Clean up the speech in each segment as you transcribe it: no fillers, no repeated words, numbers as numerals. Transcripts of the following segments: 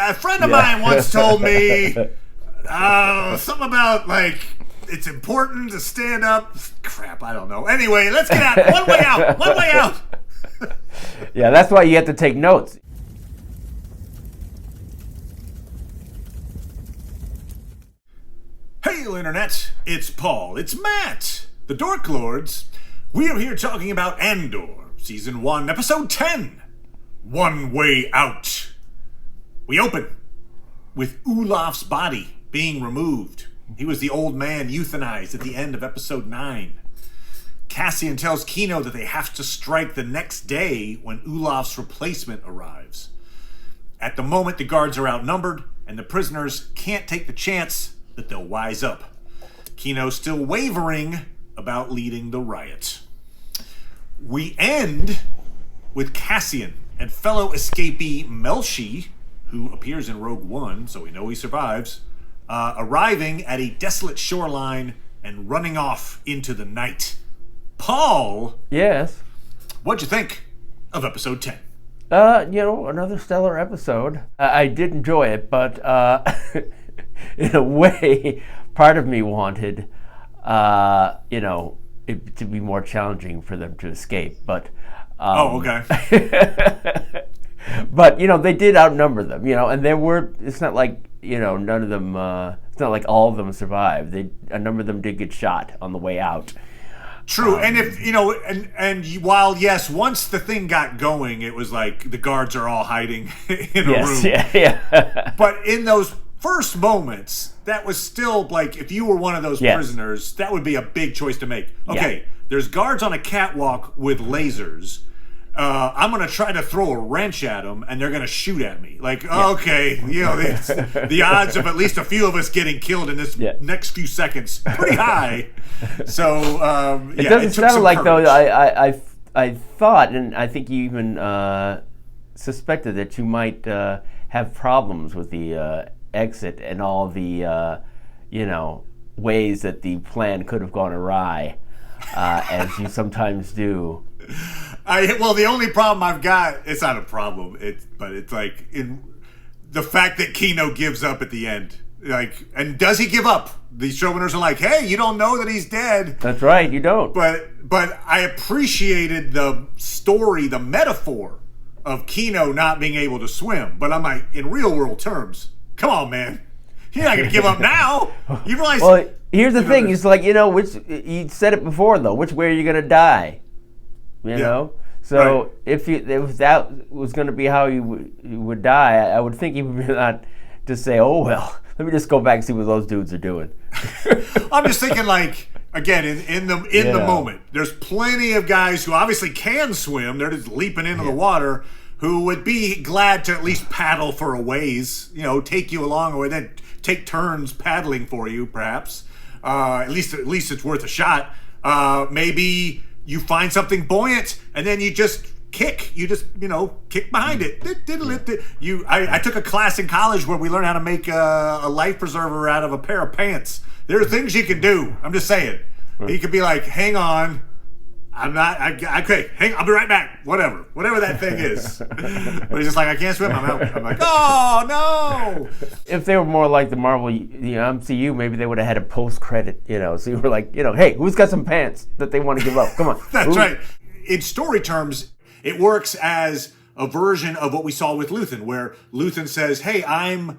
a friend of mine once told me something about, like, it's important to stand up. Crap, I don't know. Anyway, let's get out. One way out. One way out. Yeah, that's why you have to take notes. Hail, Internet. It's Paul. It's Matt. The Dork Lords. We are here talking about Andor, Season 1, Episode 10. One Way Out. We open with Olaf's body being removed. He was the old man euthanized at the end of Episode 9. Cassian tells Kino that they have to strike the next day when Olaf's replacement arrives. At the moment, the guards are outnumbered, and the prisoners can't take the chance that they'll wise up. Kino's still wavering about leading the riot. We end with Cassian and fellow escapee Melshi, who appears in Rogue One, so we know he survives, arriving at a desolate shoreline and running off into the night. Paul? Yes? What'd you think of Episode 10? Another stellar episode. I did enjoy it, but in a way, part of me wanted, it to be more challenging for them to escape. But okay. But they did outnumber them, and there were. It's not like none of them. It's not like all of them survived. A number of them did get shot on the way out. True, and if while yes, once the thing got going, it was like the guards are all hiding in a room. Yeah. But in those first moments, that was still like, if you were one of those prisoners, that would be a big choice to make. Okay, there's guards on a catwalk with lasers. I'm going to try to throw a wrench at them, and they're going to shoot at me. Like, okay, the odds of at least a few of us getting killed in this next few seconds pretty high. So, it doesn't sound like courage. Though. I thought, and I think you even suspected that you might have problems with the exit and all the ways that the plan could have gone awry, as you sometimes do. The only problem I've got, it's not a problem, but it's like in the fact that Kino gives up at the end. Like, and does he give up? The showrunners are like, hey, you don't know that he's dead. That's right, you don't. But I appreciated the story, the metaphor of Kino not being able to swim. But I'm like, in real world terms, come on, man. You're not going to give up now. You realize... Well, here's the thing. It's like, you said it before, though. Which way are you going to die? You know? So if that was going to be how you would die, I would think you would not just say, oh, well, let me just go back and see what those dudes are doing. I'm just thinking, like, again, in the moment, there's plenty of guys who obviously can swim. They're just leaping into the water, who would be glad to at least paddle for a ways, take you along, or then take turns paddling for you, perhaps. At least it's worth a shot. Maybe you find something buoyant, and then you just kick. You just, kick behind it. I took a class in college where we learned how to make a life preserver out of a pair of pants. There are things you can do. I'm just saying. You could be like, hang on. I'll be right back. Whatever that thing is. But he's just like, I can't swim. I'm out. I'm like, oh, no. If they were more like the Marvel, MCU, maybe they would have had a post-credit, So you were like, hey, who's got some pants that they want to give up? Come on. That's right. In story terms, it works as a version of what we saw with Luthen, where Luthen says, hey, I'm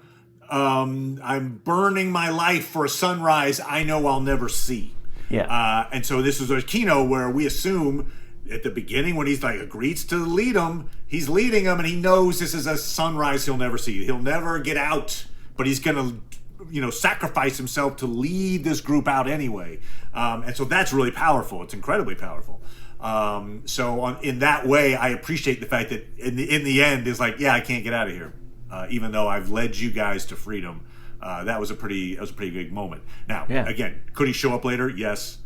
burning my life for a sunrise I know I'll never see. Yeah. And so this is a Kino where we assume at the beginning when he's like agrees to lead him, he's leading him and he knows this is a sunrise he'll never see. He'll never get out, but he's going to, sacrifice himself to lead this group out anyway. And so that's really powerful. It's incredibly powerful. In that way, I appreciate the fact that in the end is like, I can't get out of here. Even though I've led you guys to freedom. That was a pretty big moment. Now, again, could he show up later? Yes,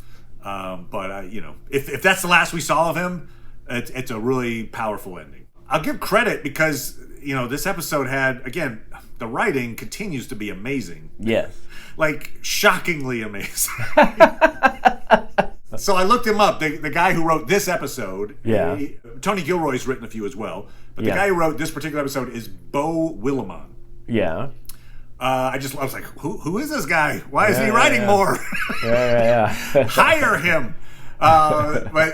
but if that's the last we saw of him, it's a really powerful ending. I'll give credit because this episode had, again, the writing continues to be amazing. Yes, like shockingly amazing. So I looked him up. The guy who wrote this episode, Tony Gilroy's written a few as well, but the guy who wrote this particular episode is Beau Willimon. Yeah. I was like, who is this guy? Why isn't he writing more? Yeah. Hire him.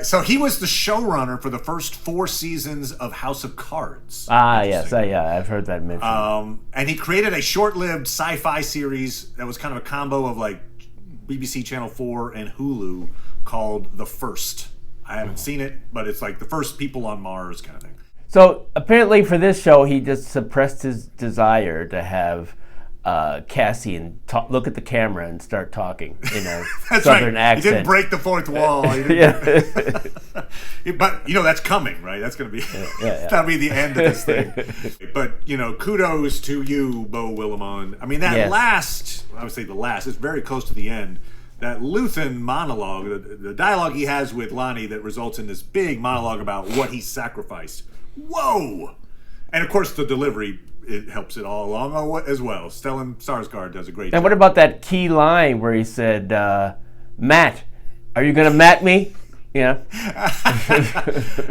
So he was the showrunner for the first 4 seasons of House of Cards. Yes, I've heard that mentioned. And he created a short-lived sci-fi series that was kind of a combo of like BBC Channel 4 and Hulu called The First. I haven't seen it, but it's like the first people on Mars kind of thing. So apparently for this show, he just suppressed his desire to have Cassian look at the camera and start talking in a southern accent. He didn't break the fourth wall. But that's coming, right? That's going to be that'll be the end of this thing. But kudos to you, Beau Willimon. I mean, that last, I would say the last, it's very close to the end. That Luthen monologue, the dialogue he has with Lonnie that results in this big monologue about what he sacrificed. Whoa! And of course, the delivery, it helps it all along as well. Stellan Skarsgård does a great job. And what about that key line where he said, Matt, are you going to mat me? Yeah.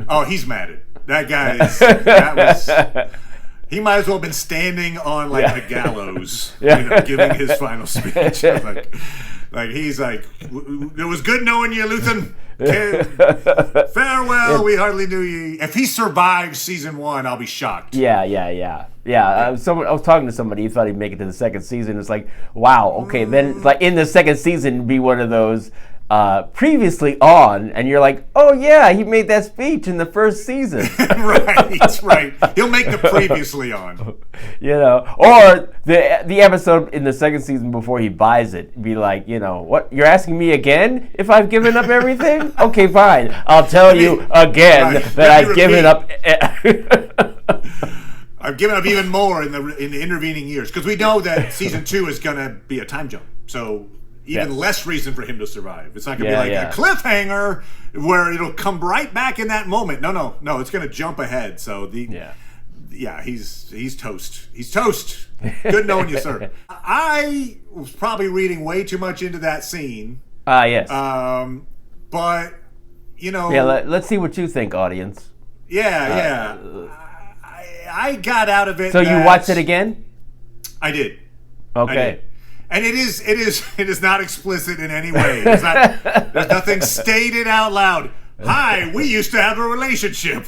Oh, he's matted. That guy he might as well have been standing on a gallows, giving his final speech. He's like, it was good knowing you, Luthen. Farewell, we hardly knew you. If he survives season 1, I'll be shocked. Yeah. I was talking to somebody who thought he'd make it to the second season. It's like, wow, okay. Then in the second season, be one of those previously on, and you're like, oh yeah, he made that speech in the first season. right. He'll make the previously on. Or the episode in the second season before he buys it, be like, what? You're asking me again if I've given up everything? Okay, fine. I'll tell you again that I've given up. I've given up even more in the intervening years, because we know that season 2 is going to be a time jump. So even less reason for him to survive. It's not going to be a cliffhanger where it'll come right back in that moment. No. It's going to jump ahead. So he's toast. He's toast. Good knowing you, sir. I was probably reading way too much into that scene. Yes. But let's see what you think, audience. I got out of it. So you watched it again? I did. Okay. I did. And it is not explicit in any way. There's nothing stated out loud. Hi, we used to have a relationship.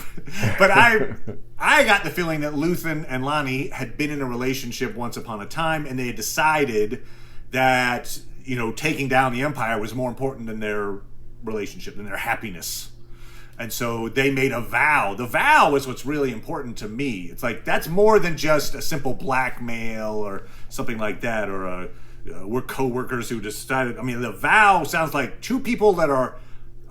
But I got the feeling that Luthen and Lonnie had been in a relationship once upon a time, and they had decided that taking down the Empire was more important than their relationship, than their happiness. And so they made a vow. The vow is what's really important to me. It's like, that's more than just a simple blackmail or something like that, or we're co-workers who decided. I mean, the vow sounds like two people that are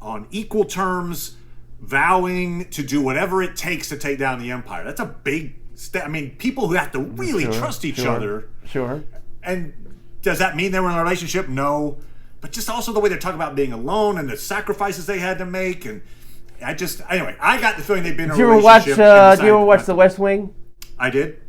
on equal terms vowing to do whatever it takes to take down the Empire. That's a big step. I mean, people who have to really trust each other. Sure. And does that mean they were in a relationship? No. But just also the way they're talking about being alone and the sacrifices they had to make. And I got the feeling they've been in a relationship. Do you ever watch The West Wing? I did.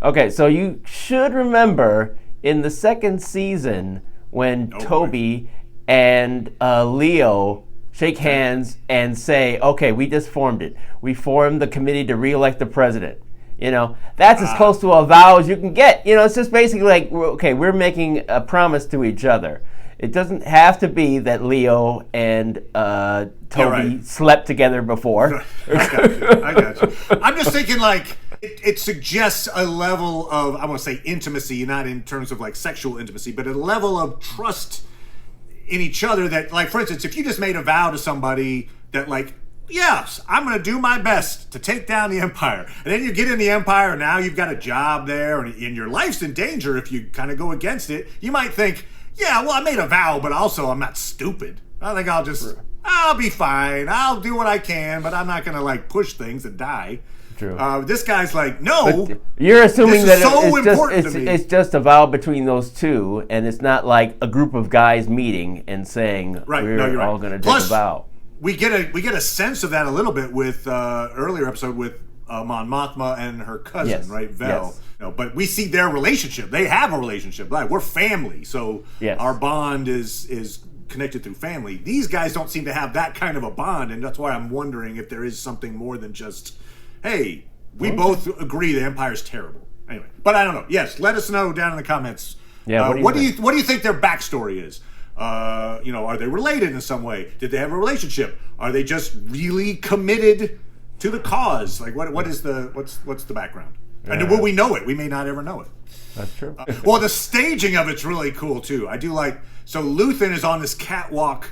Okay, so you should remember in the second season when Toby and Leo shake hands and say, okay, we just formed it. We formed the committee to re-elect the president. That's as close to a vow as you can get. It's just basically like, okay, we're making a promise to each other. It doesn't have to be that Leo and Toby slept together before. I got you. I'm just thinking it suggests a level of, I want to say intimacy, not in terms of sexual intimacy, but a level of trust in each other that, for instance, if you just made a vow to somebody that yes, I'm going to do my best to take down the Empire. And then you get in the Empire, and now you've got a job there, and your life's in danger if you kind of go against it. You might think, yeah, well, I made a vow, but also I'm not stupid. I think I'll be fine. I'll do what I can, but I'm not going to push things and die. True. This guy's no. But you're assuming that it's just a vow between those two, and it's not like a group of guys meeting and saying we're all going to take a vow. We get a sense of that a little bit with earlier episode with Mon Mothma and her cousin, right, Vel. Yes. But we see their relationship. They have a relationship. We're family, so our bond is connected through family. These guys don't seem to have that kind of a bond, and that's why I'm wondering if there is something more than just, hey, we both agree the Empire's terrible, Anyway, but I don't know. Yes, let us know down in the comments. Yeah. What do you think their backstory is? Are they related in some way? Did they have a relationship? Are they just really committed to the cause? Like, what's the background? And will we know it? We may not ever know it. That's true. Well, the staging of it's really cool too. I do like. So Luthen is on this catwalk,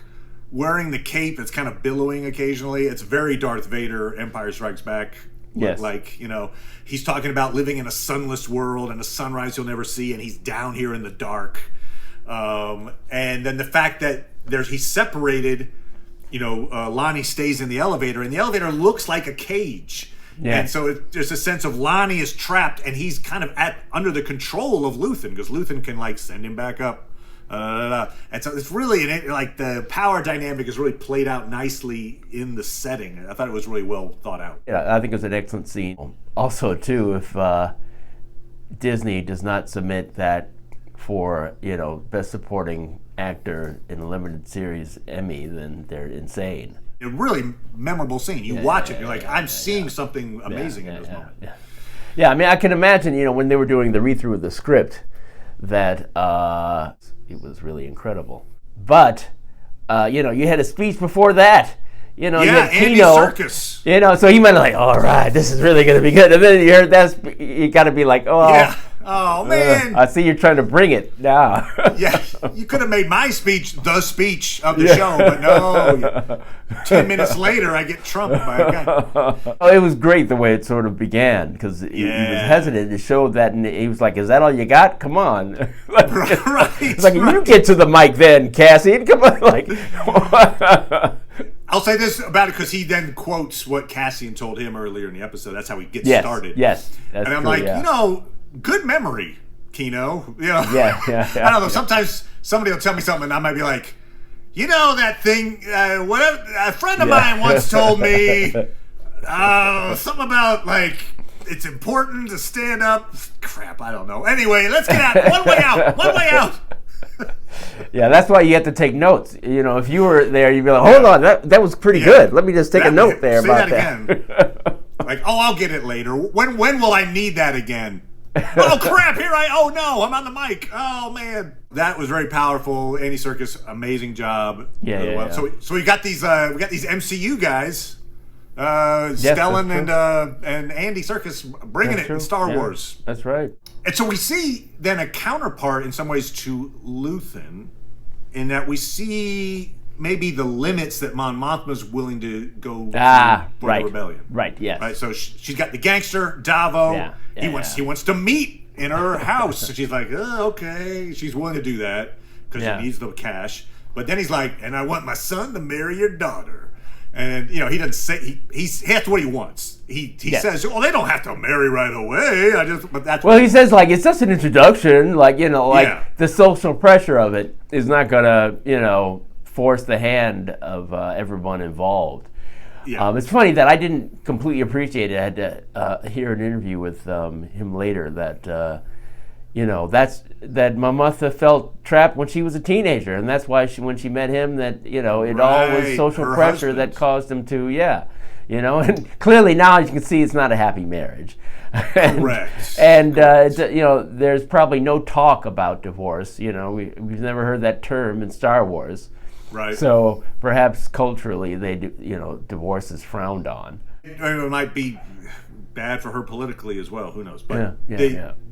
wearing the cape that's kind of billowing occasionally. It's very Darth Vader, Empire Strikes Back. Yes. Like, he's talking about living in a sunless world and a sunrise he'll never see, and he's down here in the dark. And then the fact that he's separated, Lonnie stays in the elevator, and the elevator looks like a cage. Yeah. And so there's a sense of Lonnie is trapped, and he's kind of under the control of Luthen, because Luthen can send him back up. And so it's really the power dynamic is really played out nicely in the setting. I thought it was really well thought out. Yeah, I think it was an excellent scene. Also, too, if Disney does not submit that for best supporting actor in a limited series Emmy, then they're insane. A really memorable scene. You watch it, you're like, I'm seeing something amazing in this moment. Yeah, I mean, I can imagine, when they were doing the read-through of the script, that it was really incredible. But, you had a speech before that. You had Andy Serkis. So he might have all right, this is really going to be good. And then you heard that, you got to be like, oh. Yeah. Oh, man. I see you're trying to bring it now. Yeah, you could have made my speech the speech of the show, but no. 10 minutes later, I get trumped by a guy. Oh, it was great the way it sort of began, because he was hesitant to show that, and he was like, is that all you got? Come on. It's like, you get to the mic then, Cassie. Come on. I'll say this about it, because he then quotes what Cassian told him earlier in the episode. That's how he gets started. Yes, that's and I'm true, like, good memory, Kino. Yeah. I don't know. Sometimes somebody will tell me something, and I might be like, that thing. Whatever. A friend of mine once told me something about it's important to stand up. Crap, I don't know. Anyway, let's get out. One way out. One way out. Yeah, that's why you have to take notes. If you were there, you'd be like, hold on, that was pretty good. Let me just take a note there about that. Again. I'll get it later. When will I need that again? Oh crap! Oh no! I'm on the mic. Oh man, that was very powerful. Andy Serkis, amazing job. Yeah. So we got these MCU guys, Stellan and Andy Serkis bringing it in Star Wars. That's right. And so we see then a counterpart in some ways to Luthen, in that we see maybe the limits that Mon Mothma's willing to go for the rebellion. Right. Yes. Right. So she's got the gangster Davo. He wants to meet in her house. So she's like, okay. She's willing to do that because he needs the cash. But then he's like, and I want my son to marry your daughter. And he doesn't say that's what he wants. He says, well, they don't have to marry right away. He says it's just an introduction. The social pressure of it is not gonna force the hand of everyone involved. Yeah. It's funny that I didn't completely appreciate it. I had to hear an interview with him later that that Mamutha felt trapped when she was a teenager, and that's why when she met him, that it all was social pressure that caused him to and clearly now you can see it's not a happy marriage. Correct. And there's probably no talk about divorce. We've never heard that term in Star Wars. Right. So perhaps culturally, they divorce is frowned on. It might be bad for her politically as well. Who knows? But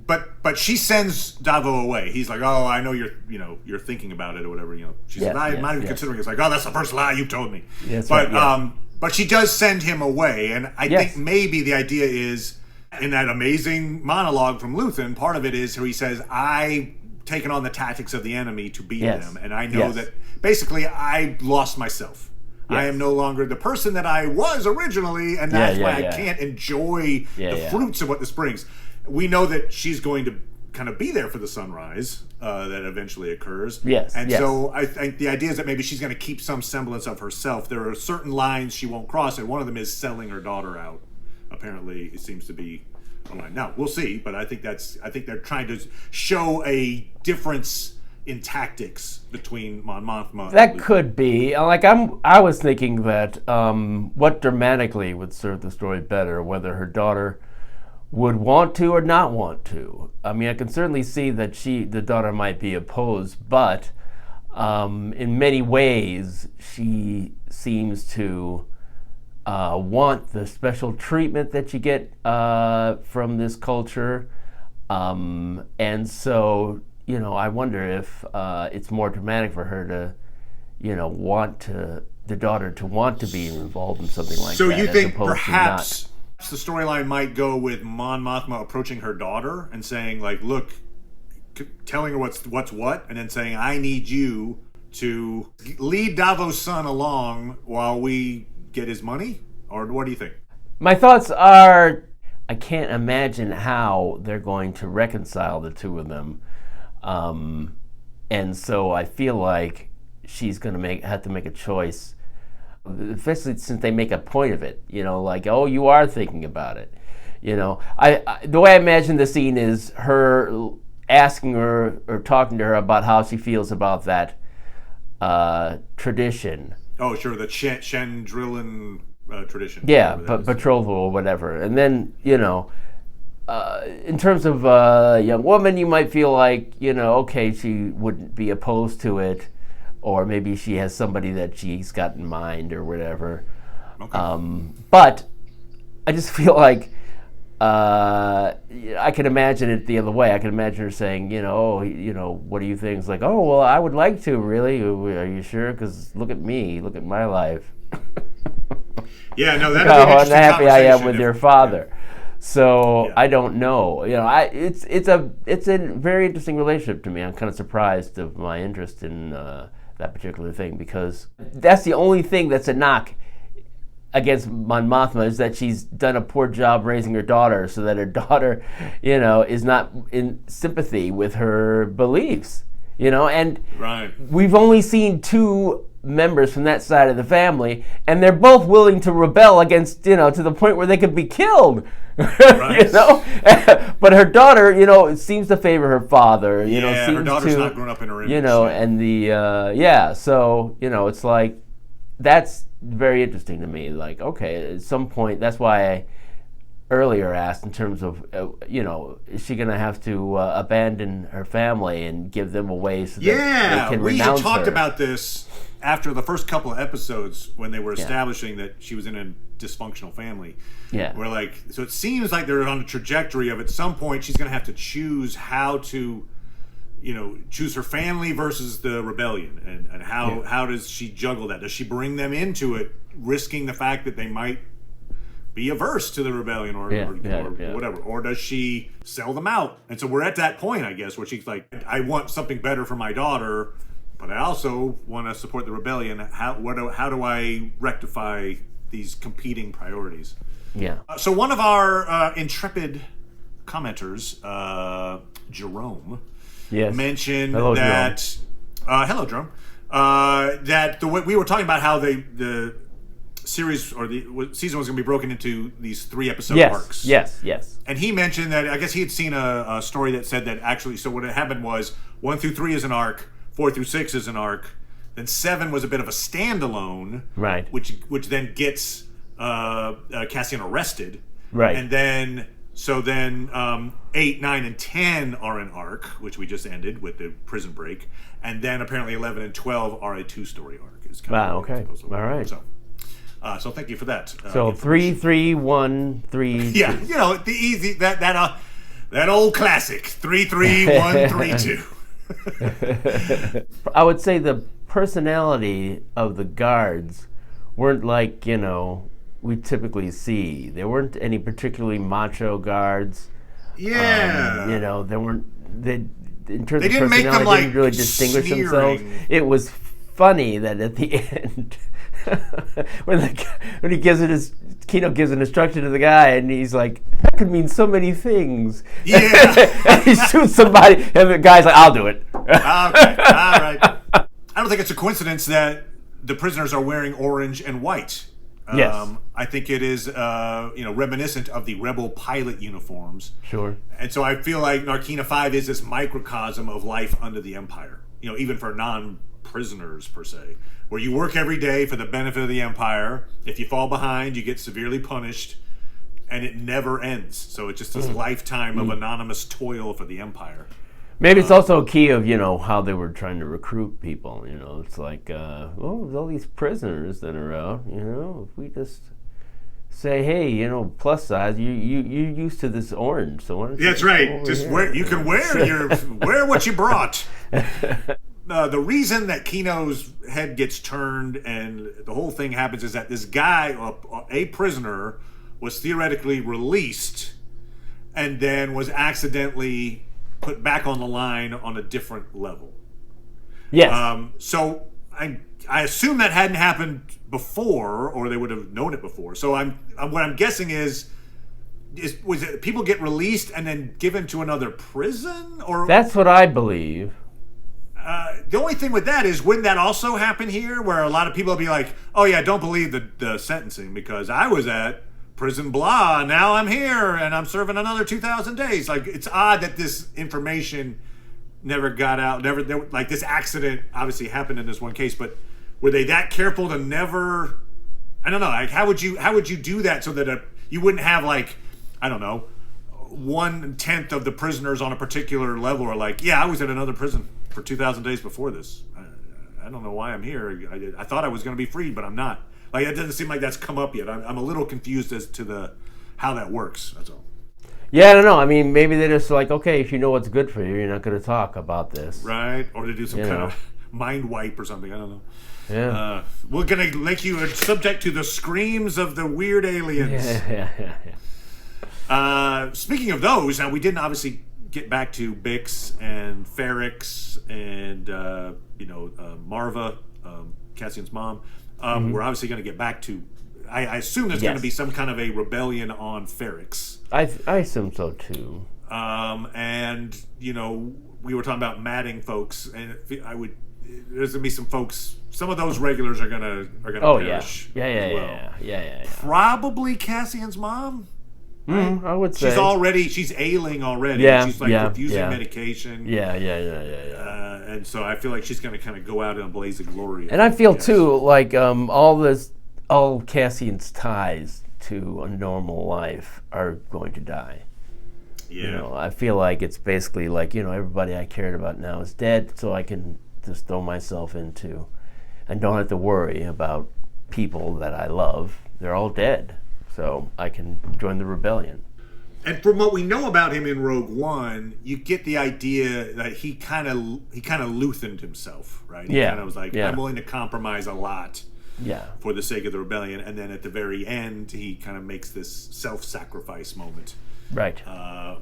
But she sends Davo away. He's like, oh, I know you're thinking about it or whatever. She said, I'm not even considering it. It's like, oh, that's the first lie you told me. Yes, but she does send him away, and I think maybe the idea is in that amazing monologue from Luthen. Part of it is where he says, I've taken on the tactics of the enemy to beat them, and I know that basically I lost myself. Yes. I am no longer the person that I was originally, and that's why I can't enjoy the fruits of what this brings. We know that she's going to kind of be there for the sunrise that eventually occurs. So I think the idea is that maybe she's going to keep some semblance of herself. There are certain lines she won't cross, and one of them is selling her daughter out. Apparently, it seems to be a line. Now we'll see, but I think they're trying to show a difference in tactics between Mon Mothma. That could be. I was thinking that what dramatically would serve the story better, whether her daughter would want to or not want to. I mean, I can certainly see that the daughter might be opposed, but in many ways, she seems to want the special treatment that you get from this culture. And so, I wonder if it's more dramatic for her to, want the daughter to want to be involved in something like that. So you think perhaps the storyline might go with Mon Mothma approaching her daughter and saying, like, look, telling her what's what, and then saying, I need you to lead Davos' son along while we get his money? Or what do you think? My thoughts are, I can't imagine how they're going to reconcile the two of them. And so I feel like she's going to have to make a choice, especially since they make a point of it, like, oh, you are thinking about it. I the way I imagine the scene is her asking her or talking to her about how she feels about that tradition. Oh, sure, the Chandrilan tradition. Yeah, betrothal or whatever. And then, in terms of a young woman, you might feel like, okay, she wouldn't be opposed to it, or maybe she has somebody that she's got in mind or whatever. Okay. But I just feel like I can imagine it the other way. I can imagine her saying, what do you think? It's like, oh, well, I would like to, really. Are you sure? Because look at me. Look at my life. Yeah, no, that'd be an interesting unhappy I am with your father. Yeah. So I don't know. It's a very interesting relationship to me. I'm kind of surprised of my interest in that particular thing, because that's the only thing that's a knock against Mon Mothma, is that she's done a poor job raising her daughter, so that her daughter, is not in sympathy with her beliefs. And right. We've only seen two members from that side of the family, and they're both willing to rebel against, to the point where they could be killed. Right. But her daughter, seems to favor her father. Yeah, seems her daughter's to, not grown up in her image. And the so it's like, that's very interesting to me. Like, okay, at some point, that's why I earlier asked in terms of, is she going to have to abandon her family and give them away so that they can renounce her? We had talked about this after the first couple of episodes when they were establishing that she was in a dysfunctional family. Yeah. We're like, so it seems like they're on a trajectory of, at some point, she's going to have to choose how to, choose her family versus the rebellion. And how does she juggle that? Does she bring them into it, risking the fact that they might be averse to the rebellion or whatever? Or does she sell them out? And so we're at that point, I guess, where she's like, I want something better for my daughter, but I also want to support the rebellion. How do I rectify these competing priorities? Yeah. So one of our intrepid commenters, Jerome, mentioned that... hello, Jerome. That we were talking about how the series or the season was going to be broken into these 3-episode arcs. Yes. And he mentioned that, I guess he had seen a story that said that actually, so what had happened was 1 through 3 is an arc, 4 through 6 is an arc, then 7 was a bit of a standalone, right? Which then gets Cassian arrested, right? And then 8, 9, and 10 are an arc, which we just ended with the prison break, and then apparently 11 and 12 are a 2-story arc. Okay, all right. So thank you for that. So 3, 3, 1, 3. Yeah, the easy that old classic 3, 3, 1, 3, 2. I would say the personality of the guards weren't like we typically see. There weren't any particularly macho guards. Yeah. There weren't. In terms they of didn't make them didn't really distinguish themselves. It was funny that at the end, when he gives it Kino gives an instruction to the guy, and he's like, "That could mean so many things." Yeah. And he shoots somebody, and the guy's like, "I'll do it." Okay, all right. I don't think it's a coincidence that the prisoners are wearing orange and white. Yes. I think it is, reminiscent of the rebel pilot uniforms. Sure. And so I feel like Narkina 5 is this microcosm of life under the Empire. Even for non-prisoners per se, where you work every day for the benefit of the Empire. If you fall behind, you get severely punished. and it never ends. So it's just this lifetime of anonymous toil for the Empire. Maybe it's also a key of, how they were trying to recruit people. It's like, there's all these prisoners that are out. If we just say, hey, plus size, you're used to this orange, so why don't you That's right. Just wear what you brought. The reason that Kino's head gets turned and the whole thing happens is that this guy, a prisoner, was theoretically released and then was accidentally put back on the line on a different level. Yes. So I assume that hadn't happened before, or they would have known it before. So what I'm guessing was it people get released and then given to another prison, or that's what I believe. The only thing with that is, wouldn't that also happen here, where a lot of people will be like, "Oh yeah, don't believe the sentencing because I was at prison blah, now I'm here and I'm serving another 2,000 days." Like, it's odd that this information never got out. Like, this accident obviously happened in this one case, but were they that careful to never? I don't know. Like, how would you do that so that you wouldn't have, like, I don't know, 1/10 of the prisoners on a particular level are like, yeah, I was at another prison for 2,000 days before this. I don't know why I'm here. I thought I was going to be freed, but I'm not. Like, it doesn't seem like that's come up yet. I'm a little confused as to how that works. That's all. Yeah, I don't know. I mean, maybe they're just like, okay, if you know what's good for you, you're not going to talk about this. Right, or to do some kind of mind wipe or something. I don't know. Yeah. We're going to make you subject to the screams of the weird aliens. Yeah. Speaking of those, now we didn't obviously get back to Bix and Ferrix and Marva, Cassian's mom. We're obviously going to get back to. I assume there's going to be some kind of a rebellion on Ferrix. I assume so too. And we were talking about matting folks, and there's going to be some folks. Some of those regulars are going to perish. Yeah. Probably Cassian's mom. Right? I would say she's ailing already. Yeah, she's refusing medication. Yeah. And so I feel like she's going to kind of go out in a blaze of glory. And I feel too like all Cassian's ties to a normal life are going to die. Yeah. I feel like it's basically like everybody I cared about now is dead, so I can just throw myself into, and don't have to worry about people that I love. They're all dead. So I can join the rebellion. And from what we know about him in Rogue One, you get the idea that he kind of luthened himself, right? He kind of was like, I'm willing to compromise a lot for the sake of the rebellion. And then at the very end, he kind of makes this self-sacrifice moment. Right.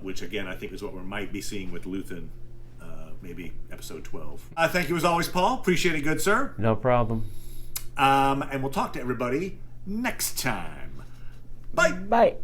Which, again, I think is what we might be seeing with Luthen, maybe episode 12. Thank you as always, Paul. Appreciate it, good sir. No problem. And we'll talk to everybody next time. Bye. Bye.